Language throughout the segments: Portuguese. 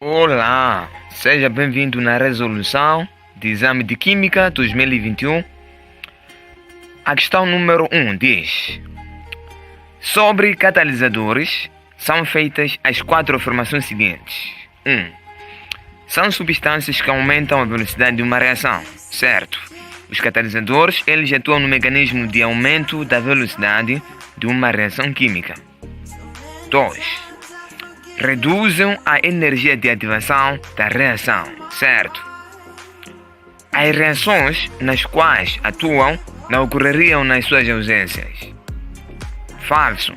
Olá, seja bem-vindo na resolução de exame de Química 2021. A questão número 1 diz: sobre catalisadores são feitas as 4 afirmações seguintes. 1. São substâncias que aumentam a velocidade de uma reação, certo? Os catalisadores, eles atuam no mecanismo de aumento da velocidade de uma reação química. 2. Reduzem a energia de ativação da reação, certo? As reações nas quais atuam não ocorreriam nas suas ausências. Falso.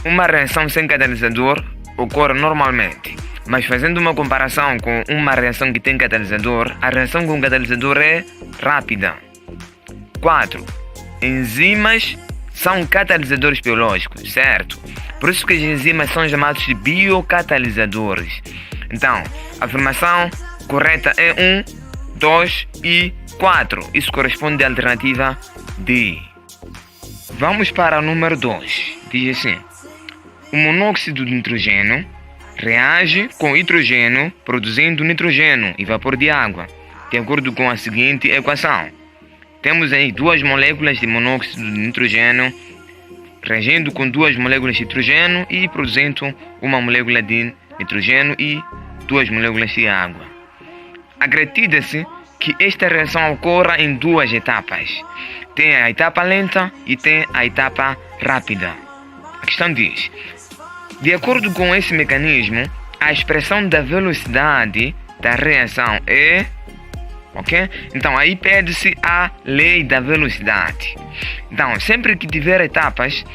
Uma reação sem catalisador ocorre normalmente, mas fazendo uma comparação com uma reação que tem catalisador, a reação com catalisador é rápida. 4. Enzimas são catalisadores biológicos, certo? Por isso que as enzimas são chamados de biocatalisadores. Então, a afirmação correta é 1, 2 e 4. Isso corresponde à alternativa D. Vamos para o número 2. Diz assim: o monóxido de nitrogênio reage com hidrogênio produzindo nitrogênio e vapor de água, de acordo com a seguinte equação. Temos aí 2 moléculas de monóxido de nitrogênio reagindo com 2 moléculas de hidrogênio e produzindo uma molécula de nitrogênio e 2 moléculas de água. Acredita-se que esta reação ocorra em 2 etapas. Tem a etapa lenta e tem a etapa rápida. A questão diz: de acordo com esse mecanismo, a expressão da velocidade da reação é... Ok? Então aí pede-se a lei da velocidade. Então, sempre que tiver etapas,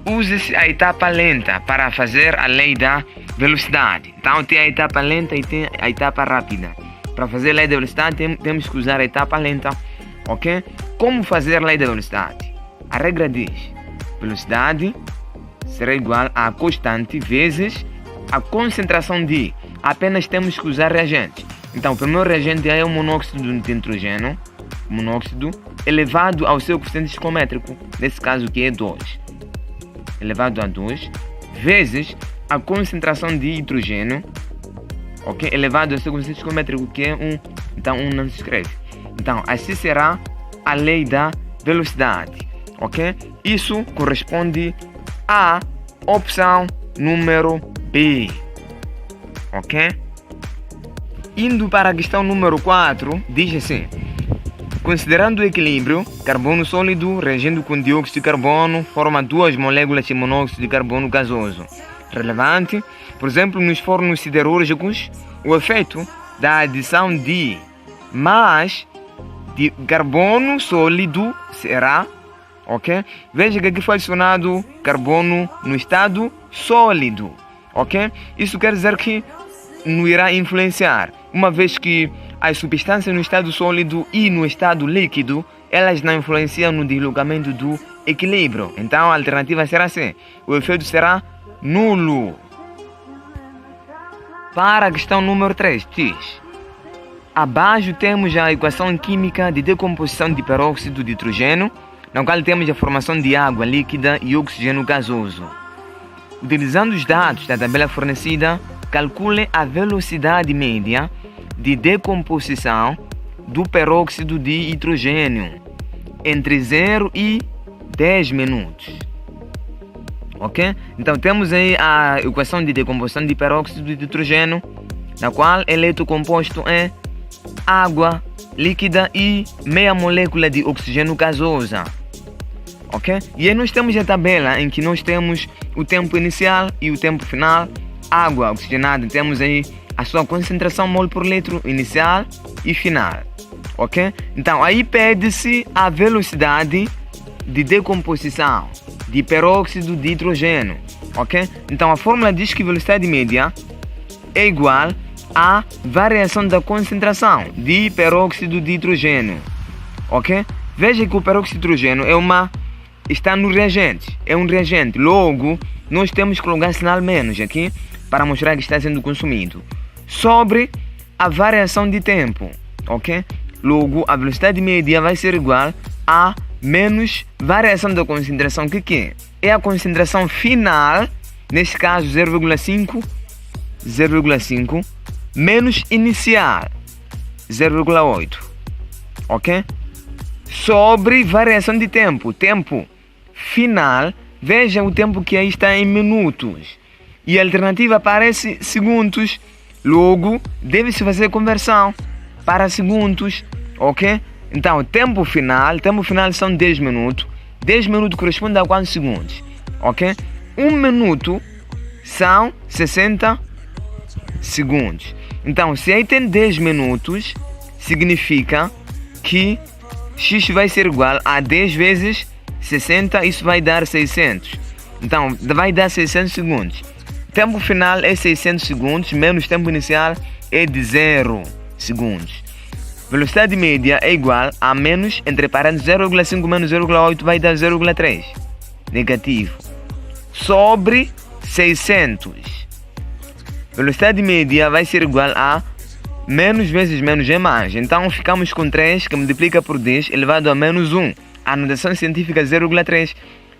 use-se a etapa lenta para fazer a lei da velocidade. Então tem a etapa lenta e tem a etapa rápida. Para fazer a lei da velocidade temos que usar a etapa lenta. Ok? Como fazer a lei da velocidade? A regra diz: velocidade será igual a constante vezes a concentração de... Apenas temos que usar reagentes. Então, o primeiro reagente é o monóxido de nitrogênio, monóxido, elevado ao seu coeficiente estequiométrico, nesse caso que é 2, elevado a 2, vezes a concentração de hidrogênio, ok, elevado ao seu coeficiente estequiométrico, que é 1, então 1 não se escreve. Então, assim será a lei da velocidade, ok? Isso corresponde à opção número B, ok? Indo para a questão número 4, diz assim: considerando o equilíbrio, carbono sólido reagindo com dióxido de carbono forma 2 moléculas de monóxido de carbono gasoso. Relevante, por exemplo, nos fornos siderúrgicos, o efeito da adição de mais de carbono sólido será, ok? Veja que aqui foi adicionado carbono no estado sólido, ok? Isso quer dizer que não irá influenciar, uma vez que as substâncias no estado sólido e no estado líquido, elas não influenciam no deslocamento do equilíbrio. Então a alternativa será C. O efeito será nulo. Para a questão número 3, diz: abaixo temos a equação química de decomposição de peróxido de hidrogênio, na qual temos a formação de água líquida e oxigênio gasoso. Utilizando os dados da tabela fornecida, calcule a velocidade média de decomposição do peróxido de hidrogênio entre 0 e 10 minutos. Ok? Então temos aí a equação de decomposição de peróxido de hidrogênio, na qual ele é composto em água líquida e meia molécula de oxigênio gasosa. Ok? E aí nós temos a tabela em que nós temos o tempo inicial e o tempo final. Água oxigenada, temos aí a sua concentração mol por litro inicial e final, ok? Então aí pede-se a velocidade de decomposição de peróxido de hidrogênio, ok? Então a fórmula diz que a velocidade média é igual à variação da concentração de peróxido de hidrogênio, ok? Veja que o peróxido de hidrogênio está no reagente, é um reagente, logo nós temos que colocar sinal menos aqui para mostrar que está sendo consumido, sobre a variação de tempo, ok? Logo, a velocidade média vai ser igual a menos variação da concentração, que é a concentração final, neste caso 0,5 0,5 menos inicial 0,8, ok? Sobre variação de tempo, tempo final, veja o tempo que aí está em minutos e a alternativa aparece segundos, logo deve-se fazer conversão para segundos, ok? Então, tempo final são 10 minutos. 10 minutos corresponde a quantos segundos? Ok? 1 minuto são 60 segundos. Então, se aí tem 10 minutos, significa que x vai ser igual a 10 vezes 60, isso vai dar 600. Então, vai dar 600 segundos. Tempo final é 600 segundos, menos tempo inicial é de 0 segundos. Velocidade média é igual a menos, entre parênteses, 0,5 menos 0,8 vai dar 0,3. Negativo. Sobre 600. Velocidade média vai ser igual a menos vezes menos é mais. Então ficamos com 3 que multiplica por 10 elevado a menos 1. A notação científica é 0,3.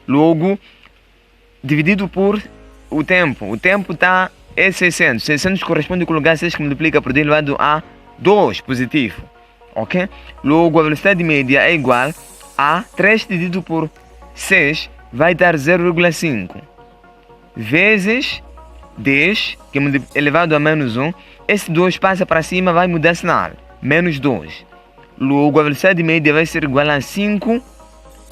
Logo, dividido por o tempo. O tempo é 600. 600 corresponde com o lugar 6 que multiplica por 10 elevado a 2 positivo. Ok? Logo, a velocidade média é igual a 3 dividido por 6 vai dar 0,5 vezes 10 que é elevado a menos 1. Esse 2 passa para cima, vai mudar sinal. Menos 2. Logo, a velocidade média vai ser igual a 5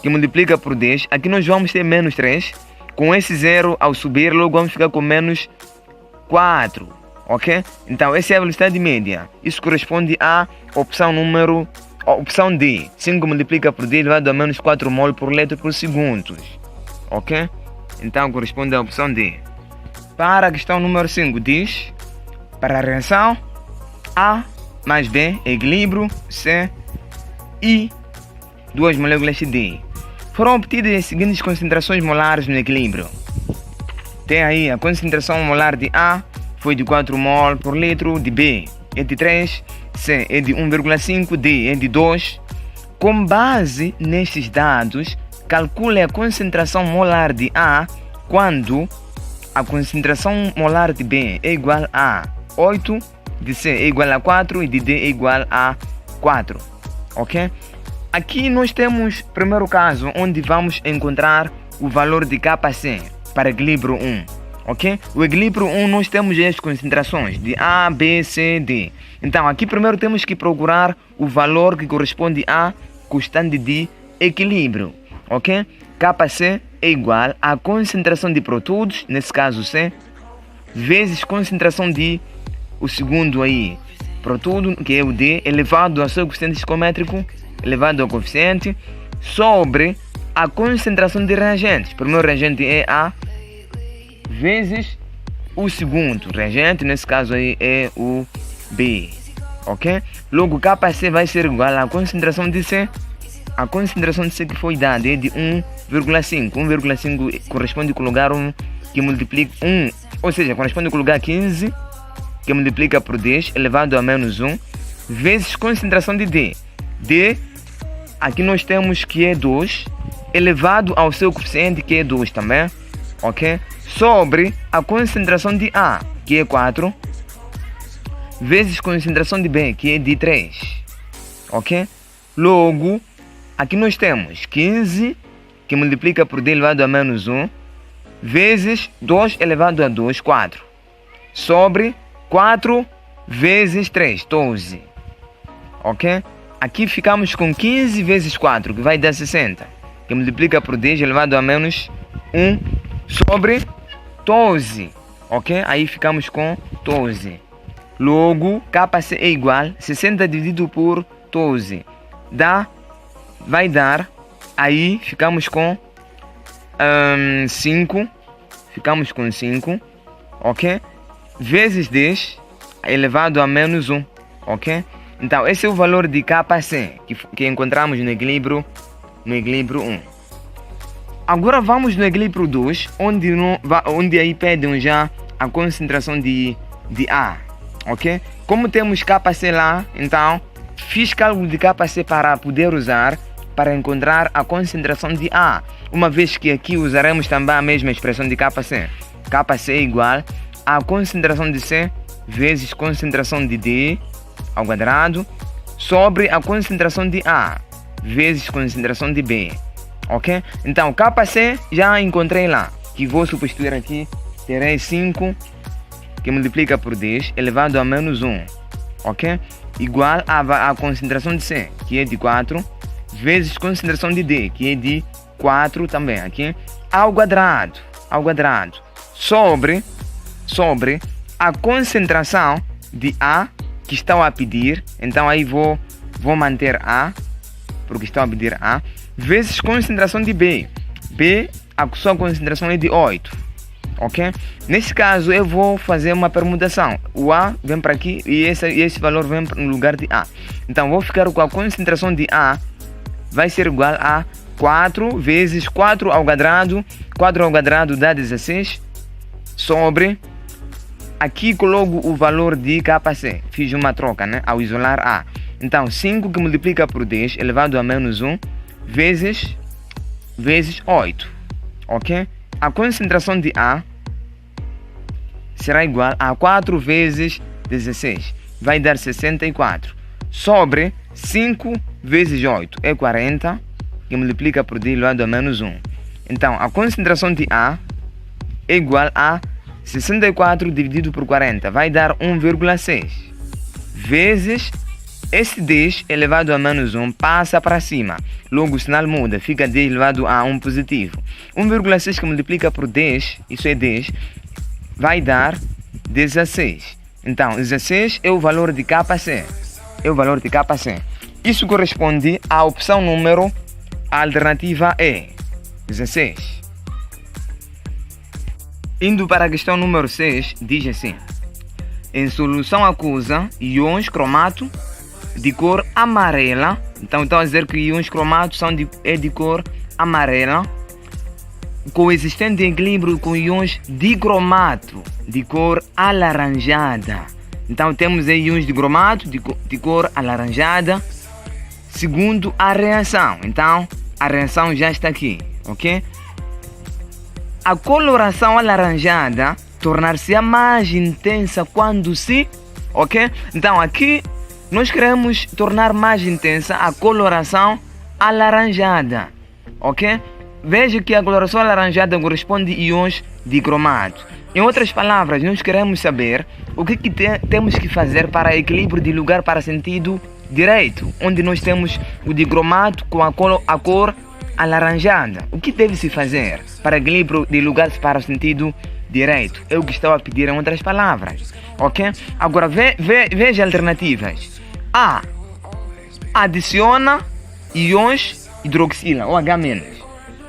que multiplica por 10. Aqui nós vamos ter menos 3. Com esse 0 ao subir, logo vamos ficar com menos 4. Ok? Então, essa é a velocidade média. Isso corresponde à opção D. 5 multiplica por 10 elevado a menos 4 mol por litro por segundo. Ok? Então, corresponde à opção D. Para a questão número 5, diz: para a reação A mais B, equilíbrio C e 2 moléculas de D, foram obtidas as seguintes concentrações molares no equilíbrio. Tem aí a concentração molar de A foi de 4 mol por litro, de B é de 3, C é de 1,5, D é de 2. Com base nestes dados, calcule a concentração molar de A quando a concentração molar de B é igual a 8, de C é igual a 4 e de D é igual a 4. Ok? Aqui nós temos o primeiro caso onde vamos encontrar o valor de Kc para equilíbrio 1. Ok? O equilíbrio 1 nós temos as concentrações de A, B, C, D. Então aqui primeiro temos que procurar o valor que corresponde à constante de equilíbrio. Ok? Kc é igual à concentração de produtos, nesse caso C, vezes concentração de o segundo aí, produto, que é o D, elevado ao seu coeficiente psicométrico, elevado ao coeficiente, sobre a concentração de reagentes. O primeiro reagente é A, vezes o segundo reagente, nesse caso aí é o B, ok? Logo, Kc vai ser igual à concentração de C. A concentração de C que foi dada é de 1,5. 1,5 corresponde com o lugar 1 que multiplica 1, ou seja, corresponde com o lugar 15 que multiplica por 10 elevado a menos 1 vezes concentração de D. D, aqui nós temos que é 2 elevado ao seu coeficiente que é 2 também, ok? Sobre a concentração de A, que é 4, vezes concentração de B, que é de 3. Ok? Logo, aqui nós temos 15, que multiplica por D elevado a menos 1, vezes 2 elevado a 2, 4. Sobre 4 vezes 3, 12. Ok? Aqui ficamos com 15 vezes 4, que vai dar 60, que multiplica por 10 elevado a menos 1, sobre 12, ok? Aí ficamos com 12. Logo, Kc é igual a 60 dividido por 12. Vai dar, aí ficamos com 5. Ficamos com 5, ok? Vezes 10 elevado a menos 1, ok? Então, esse é o valor de Kc que encontramos no equilíbrio 1. Agora vamos no equilíbrio 2, onde aí pedem já a concentração de A, ok? Como temos Kc lá, então fiz cálculo de Kc para poder usar para encontrar a concentração de A, uma vez que aqui usaremos também a mesma expressão de Kc. Kc é igual a concentração de C vezes concentração de D ao quadrado sobre a concentração de A vezes concentração de B. Ok? Então, Kc já encontrei lá, que vou substituir aqui. Terei 5 que multiplica por 10 elevado a menos 1. Ok? Igual a concentração de C, que é de 4, vezes concentração de D, que é de 4 também, aqui, ao quadrado, sobre a concentração de A, que estão a pedir, então aí vou manter A, porque estão a pedir A, vezes concentração de B. B, a sua concentração é de 8, ok? Nesse caso, eu vou fazer uma permutação. O A vem para aqui e esse valor vem no lugar de A. Então, vou ficar com a concentração de A, vai ser igual a 4 vezes 4 ao quadrado. 4 ao quadrado dá 16, sobre... Aqui coloco o valor de Kc. Fiz uma troca, né? Ao isolar A. Então, 5 que multiplica por 10 elevado a menos 1 vezes 8. Ok? A concentração de A será igual a 4 vezes 16. Vai dar 64. Sobre 5 vezes 8 é 40. Que multiplica por 10 elevado a menos 1. Então, a concentração de A é igual a 64 dividido por 40 vai dar 1,6 vezes esse 10 elevado a menos 1 passa para cima, logo o sinal muda, fica 10 elevado a 1 positivo. 1,6 que multiplica por 10, isso é 10, vai dar 16. Então 16 é o valor de Kc, isso corresponde à opção número, a alternativa E, 16. Indo para a questão número 6, diz assim: em solução acusa íons cromato de cor amarela. Então estão a dizer que íons cromato é de cor amarela, coexistente em equilíbrio com íons dicromato de cor alaranjada. Então temos aí íons de cromato de cor alaranjada, segundo a reação. Então a reação já está aqui, ok? A coloração alaranjada tornar-se mais intensa quando se... Ok? Então aqui nós queremos tornar mais intensa a coloração alaranjada. Ok? Veja que a coloração alaranjada corresponde a íons de cromato. Em outras palavras, nós queremos saber o que temos que fazer para equilíbrio de lugar para sentido direito, onde nós temos o dicromato com a cor alaranjada. O que deve se fazer para equilíbrio de lugar para o sentido direito? É o que estou a pedir em outras palavras, ok? Agora veja alternativas. A, adiciona íons hidroxila ou H-,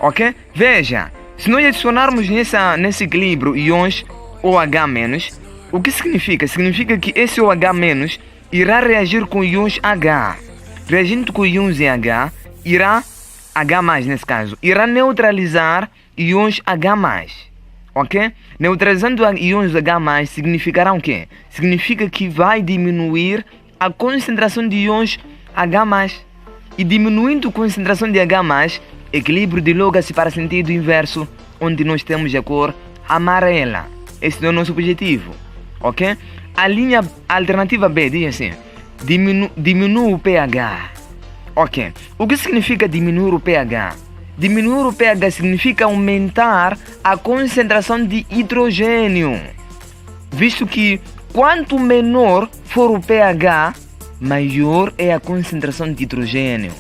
ok? Veja, se nós adicionarmos nesse equilíbrio íons OH-, o que significa? Significa que esse OH- irá reagir com íons H. Reagindo com íons H, irá H+, nesse caso, irá neutralizar íons H+, ok? Neutralizando íons H+, significará o quê? Significa que vai diminuir a concentração de íons H+. E diminuindo a concentração de H+, equilíbrio dialoga-se para sentido inverso, onde nós temos a cor amarela. Esse é o nosso objetivo, ok? A alternativa B diz assim: diminui o pH. Ok, o que significa diminuir o pH? Diminuir o pH significa aumentar a concentração de hidrogênio, visto que quanto menor for o pH, maior é a concentração de hidrogênio,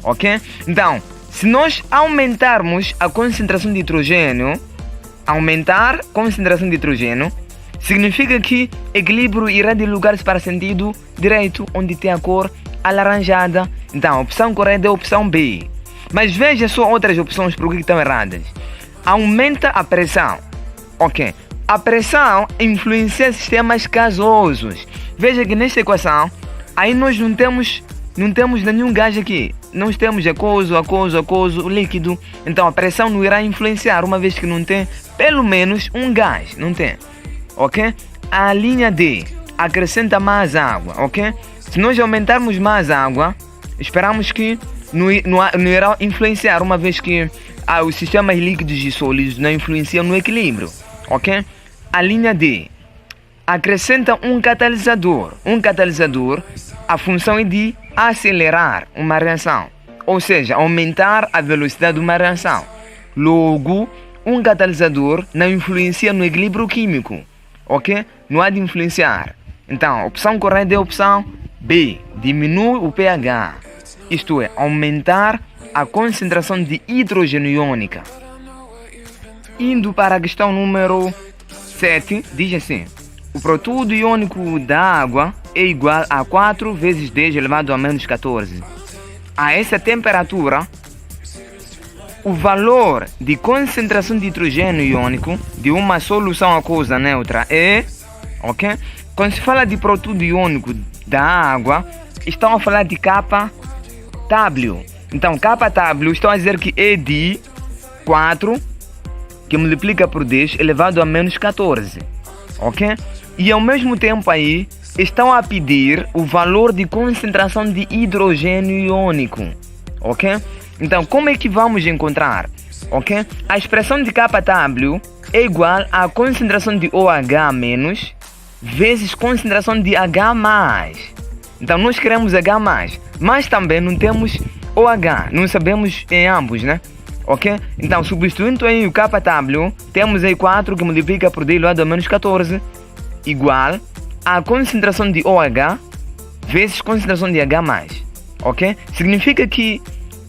ok? Então, se nós aumentarmos a concentração de hidrogênio, significa que equilíbrio irá de lugares para sentido direito, onde tem a cor alaranjada. Então a opção correta é a opção B. Mas veja só outras opções por que estão erradas. Aumenta a pressão. Ok. A pressão influencia sistemas gasosos. Veja que nesta equação, aí nós não temos nenhum gás aqui. Nós temos aquoso, líquido. Então a pressão não irá influenciar, uma vez que não tem pelo menos um gás. Não tem. Ok? A linha D acrescenta mais água. Ok? Se nós aumentarmos mais água, esperamos que não irá influenciar, uma vez que os sistemas líquidos e sólidos não influenciam no equilíbrio, ok? A linha D. Acrescenta um catalisador. Um catalisador, a função é de acelerar uma reação, ou seja, aumentar a velocidade de uma reação. Logo, um catalisador não influencia no equilíbrio químico, ok? Não há de influenciar. Então, a opção correta é a opção B. Diminui o pH, isto é, aumentar a concentração de hidrogênio iônica. Indo para a questão número 7, diz assim: o produto iônico da água é igual a 4 vezes 10 elevado a menos 14. A essa temperatura, o valor de concentração de hidrogênio iônico de uma solução aquosa neutra é, ok? Quando se fala de produto iônico da água, estão a falar de kW. Então, kW estão a dizer que é de 4 que multiplica por 10 elevado a menos 14, ok? E ao mesmo tempo aí, estão a pedir o valor de concentração de hidrogênio iônico, ok? Então, como é que vamos encontrar, ok? A expressão de kW é igual à concentração de OH menos vezes concentração de H+. Então, nós queremos H+, mas também não temos OH, não sabemos em ambos, né? Ok? Então, substituindo aí o kW, temos aí 4 que multiplica por 10 elevado a menos 14 igual a concentração de OH vezes concentração de H+. Ok? Significa que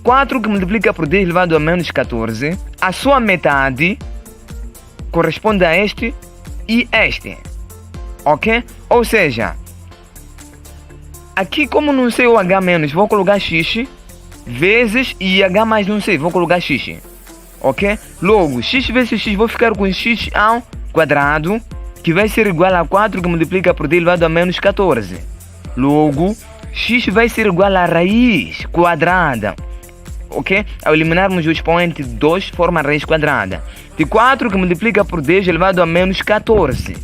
4 que multiplica por 10 elevado a menos 14, a sua metade corresponde a este e este. Ok? Ou seja, aqui como não sei o H-, vou colocar X vezes e H+ não sei, vou colocar X. Ok? Logo, X vezes X, vou ficar com X ao quadrado, que vai ser igual a 4 que multiplica por 10 elevado a menos 14. Logo, X vai ser igual a raiz quadrada. Ok? Ao eliminarmos o expoente 2, forma a raiz quadrada de 4 que multiplica por 10 elevado a menos 14.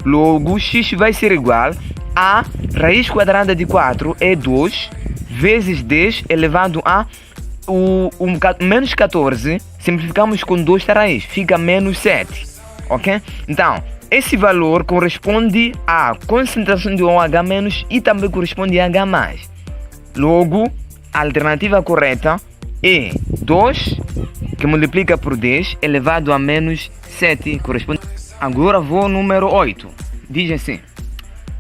Logo, X vai ser igual a raiz quadrada de 4 é 2 vezes 10 elevado a menos 14. Simplificamos com 2 raiz, fica menos 7. Ok? Então, esse valor corresponde à concentração de OH- e também corresponde a H+. Logo, a alternativa correta é 2 que multiplica por 10 elevado a menos 7. Corresponde. Agora vou ao número 8. Diz assim: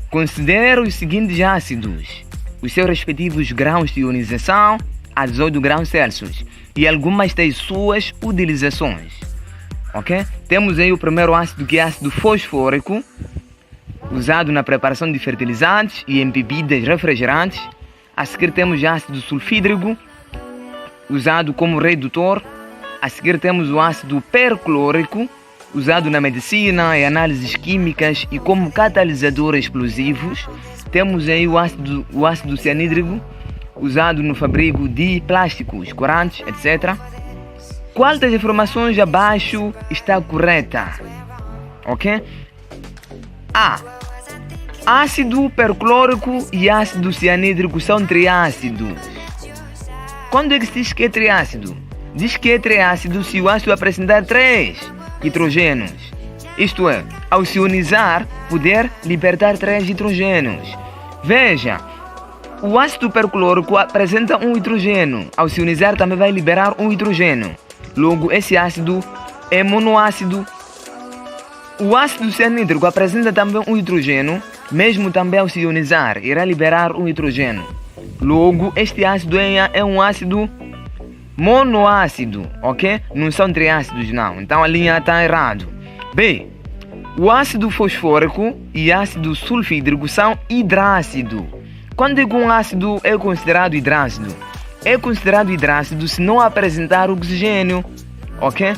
considere os seguintes ácidos, os seus respectivos graus de ionização a 18 graus Celsius e algumas das suas utilizações. Ok? Temos aí o primeiro ácido, que é ácido fosfórico, usado na preparação de fertilizantes e em bebidas refrigerantes. A seguir temos o ácido sulfídrico, usado como redutor. A seguir temos o ácido perclórico, usado na medicina e análises químicas e como catalisador explosivos. Temos aí o ácido cianídrico, usado no fabrico de plásticos, corantes, etc. Qual das informações abaixo está correta? Ok? A. Ácido perclórico e ácido cianídrico são triácidos. Quando é que se diz que é triácido? Diz que é triácido se o ácido apresentar 3 hidrogênios. Isto é, ao se ionizar, poder libertar 3 hidrogênios. Veja, o ácido perclórico apresenta um hidrogênio. Ao se ionizar, também vai liberar um hidrogênio. Logo, esse ácido é monoácido. O ácido cianídrico apresenta também um hidrogênio, mesmo também ao se ionizar, irá liberar um hidrogênio. Logo, este ácido é um ácido monoácido, ok? Não são triácidos, não. Então a linha está errado. B. O ácido fosfórico e ácido sulfídrico são hidrácido. Quando é que um ácido é considerado hidrácido? É considerado hidrácido se não apresentar oxigênio, ok?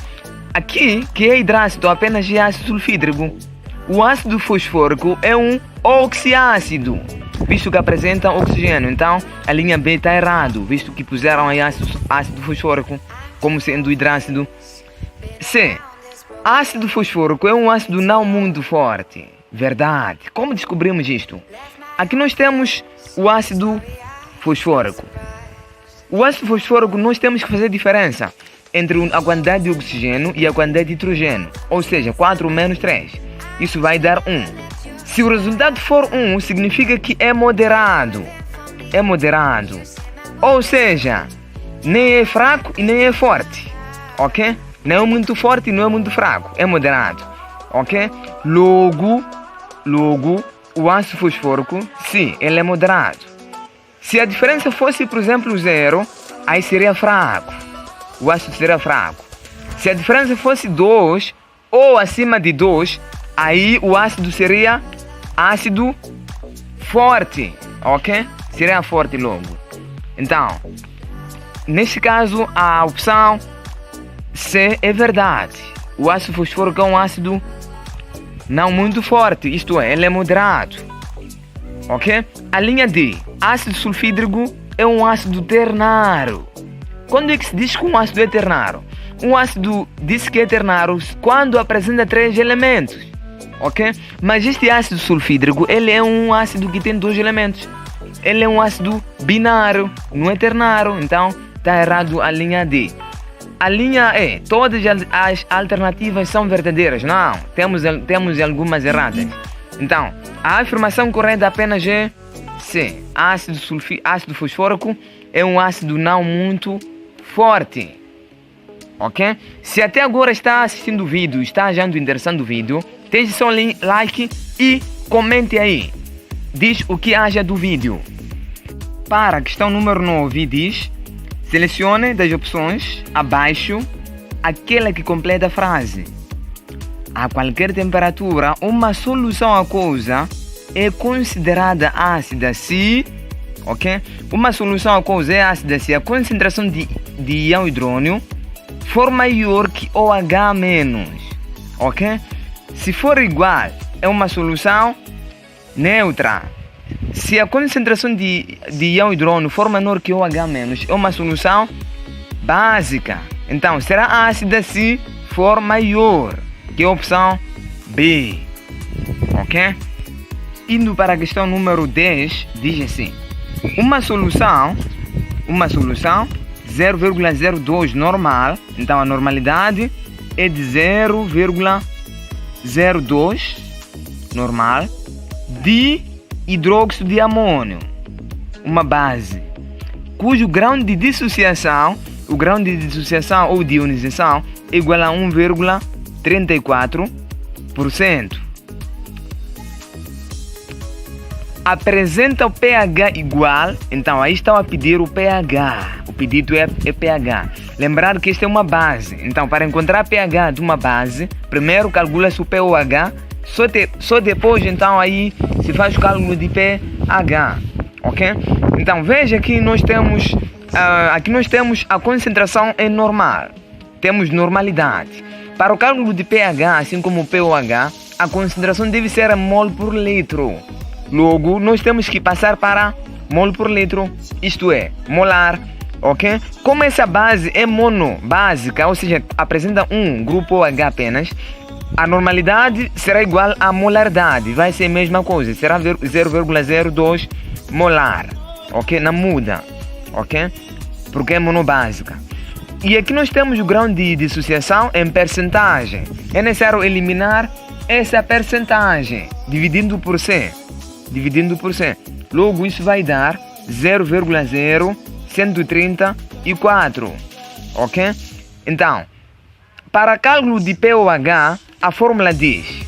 Aqui, que é hidrácido, apenas é ácido sulfídrico. O ácido fosfórico é um oxiácido, visto que apresenta oxigênio. Então, a linha B está errado, visto que puseram aí ácido fosfórico como sendo hidrácido. C. Ácido fosfórico é um ácido não muito forte. Verdade. Como descobrimos isto? Aqui nós temos o ácido fosfórico. O ácido fosfórico nós temos que fazer diferença entre a quantidade de oxigênio e a quantidade de hidrogênio. Ou seja, 4 menos 3. isso vai dar 1. Se o resultado for 1, significa que é moderado. É moderado. Ou seja, nem é fraco e nem é forte. Ok? Não é muito forte e não é muito fraco. É moderado. Ok? Logo, o ácido fosfórico, sim, ele é moderado. Se a diferença fosse, por exemplo, 0, aí seria fraco. O ácido seria fraco. Se a diferença fosse 2 ou acima de 2, aí o ácido seria ácido forte. Ok? Seria forte logo. Então, neste caso, a opção C é verdade. O ácido fosfórico é um ácido não muito forte, isto é, ele é moderado. Ok? A linha D. Ácido sulfídrico é um ácido ternário. Quando é que se diz que um ácido é ternário? Um ácido diz que é ternário quando apresenta 3 elementos. Ok? Mas este ácido sulfídrico, ele é um ácido que tem 2 elementos. Ele é um ácido binário, não é ternário. Então, está errado a linha D. A linha E. Todas as alternativas são verdadeiras. Não, temos algumas erradas. Então, a afirmação correta apenas é C. Ácido fosfórico é um ácido não muito forte. Ok? Se até agora está assistindo o vídeo, está achando interessante o vídeo, deixe seu like e comente aí. Diz o que acha do vídeo. Para a questão número 9 diz: selecione das opções abaixo aquela que completa a frase. A qualquer temperatura, uma solução aquosa é considerada ácida se... Ok? Uma solução aquosa é ácida se a concentração de íon hidrônio for maior que OH-. Ok? Se for igual, é uma solução neutra. Se a concentração de íon hidrônio for menor que OH-, é uma solução básica. Então, será ácida se for maior, que é a opção B. Ok? Indo para a questão número 10, diz assim: uma solução 0,02 normal, então a normalidade é de 0,02 normal de hidróxido de amônio, uma base, cujo grau de dissociação, ou de ionização é igual a 1,34%. Apresenta o pH igual, então aí estão a pedir o pH. O pedido é pH. Lembrar que esta é uma base. Então, para encontrar pH de uma base, primeiro calcula-se o pOH, só depois, então, aí se faz o cálculo de pH. Ok? Então, veja que nós temos, aqui nós temos a concentração é normal. Temos normalidade. Para o cálculo de pH, assim como o pOH, a concentração deve ser mol por litro. Logo, nós temos que passar para mol por litro, isto é, molar, ok? Como essa base é monobásica, ou seja, apresenta um grupo OH apenas, a normalidade será igual à molaridade, vai ser a mesma coisa, será 0,02 molar, ok? Não muda, ok? Porque é monobásica. E aqui nós temos o grau de dissociação em percentagem. É necessário eliminar essa percentagem, dividindo por C. Logo, isso vai dar 0,0134. Ok? Então, para cálculo de pOH, a fórmula diz: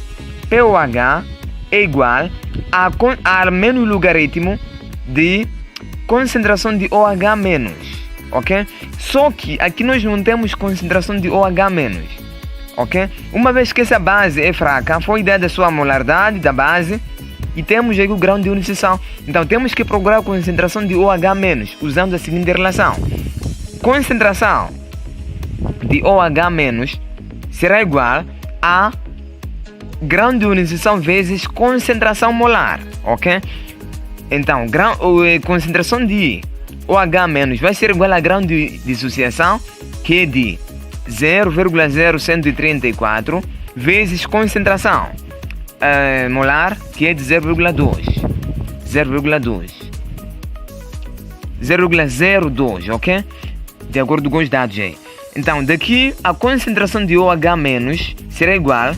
pOH é igual ao menos logaritmo de concentração de OH-. Ok? Só que aqui nós não temos concentração de OH-. Ok? Uma vez que essa base é fraca, foi dada a sua molaridade da base e temos aí o grau de ionização. Então temos que procurar a concentração de OH- usando a seguinte relação: concentração de OH- será igual a grau de ionização vezes concentração molar. Ok? Então concentração de OH- vai ser igual a grau de dissociação, que é de 0,0134 vezes concentração molar, que é de 0,02, ok? De acordo com os dados aí. Então, daqui a concentração de OH- será igual,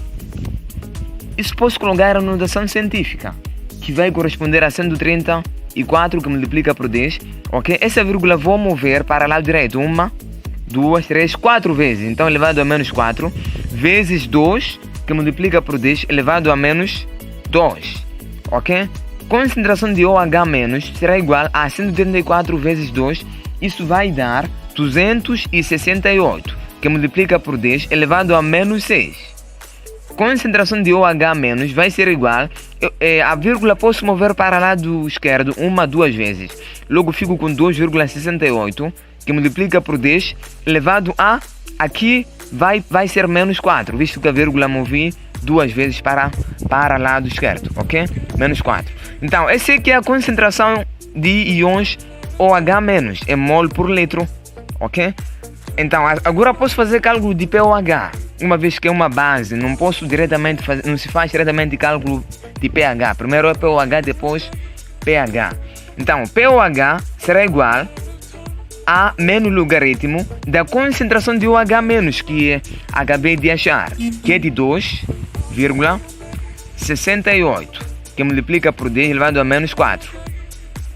Isso posso colocar a notação científica, que vai corresponder a 134 que multiplica por 10, ok? Essa vírgula vou mover para o lado direito, 1, 2, 3, 4 vezes, então elevado a menos 4, vezes 2, que multiplica por 10, elevado a menos 2, ok? Concentração de OH menos será igual a 134 vezes 2, isso vai dar 268, que multiplica por 10, elevado a menos 6. Concentração de OH menos vai ser igual, a vírgula posso mover para o lado esquerdo 1, 2 vezes. Logo fico com 2,68, que multiplica por 10, elevado a, aqui vai ser menos 4, visto que a vírgula movi 2 vezes para o lado esquerdo, ok? Menos 4. Então, essa aqui é a concentração de íons OH menos, em mol por litro, ok? Então, agora posso fazer cálculo de pOH, uma vez que é uma base, não posso diretamente fazer, não se faz diretamente cálculo de pH. Primeiro é pOH, depois pH. Então, pOH será igual a menos logaritmo da concentração de OH menos, que acabei de achar, que é de 2,68, que multiplica por 10 elevado a menos 4.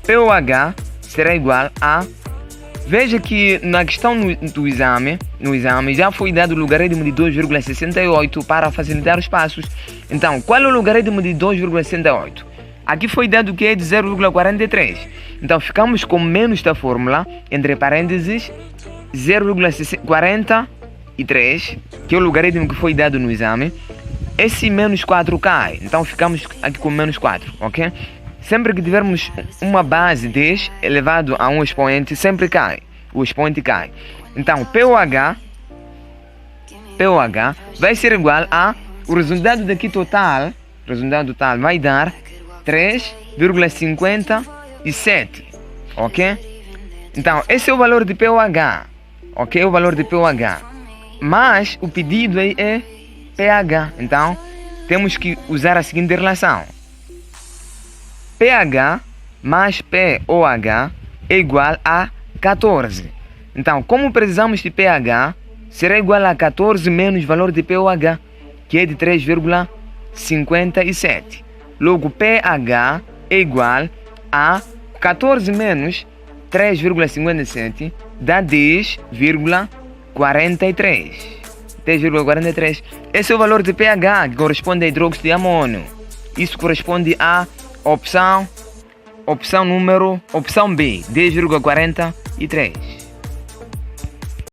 pOH será igual a... Veja que na questão no exame já foi dado o logaritmo de 2,68 para facilitar os passos. Então, qual é o logaritmo de 2,68? Aqui foi dado que é de 0,43. Então, ficamos com menos da fórmula, entre parênteses, 0,43, que é o logaritmo que foi dado no exame. Esse menos 4 cai, então ficamos aqui com menos 4, ok? Sempre que tivermos uma base 10 elevado a um expoente, sempre cai. O expoente cai. Então, pOH vai ser igual a... O resultado daqui total, vai dar 3,57. Ok? Então, esse é o valor de pOH. Ok? O valor de pOH. Mas o pedido aí é pH. Então, temos que usar a seguinte relação. pH mais pOH é igual a 14. Então, como precisamos de pH, será igual a 14 menos valor de pOH, que é de 3,57. Logo, pH é igual a 14 menos 3,57 dá 10,43. 10,43. Esse é o valor de pH, que corresponde a hidróxido de amônio. Isso corresponde a opção B, 10,43.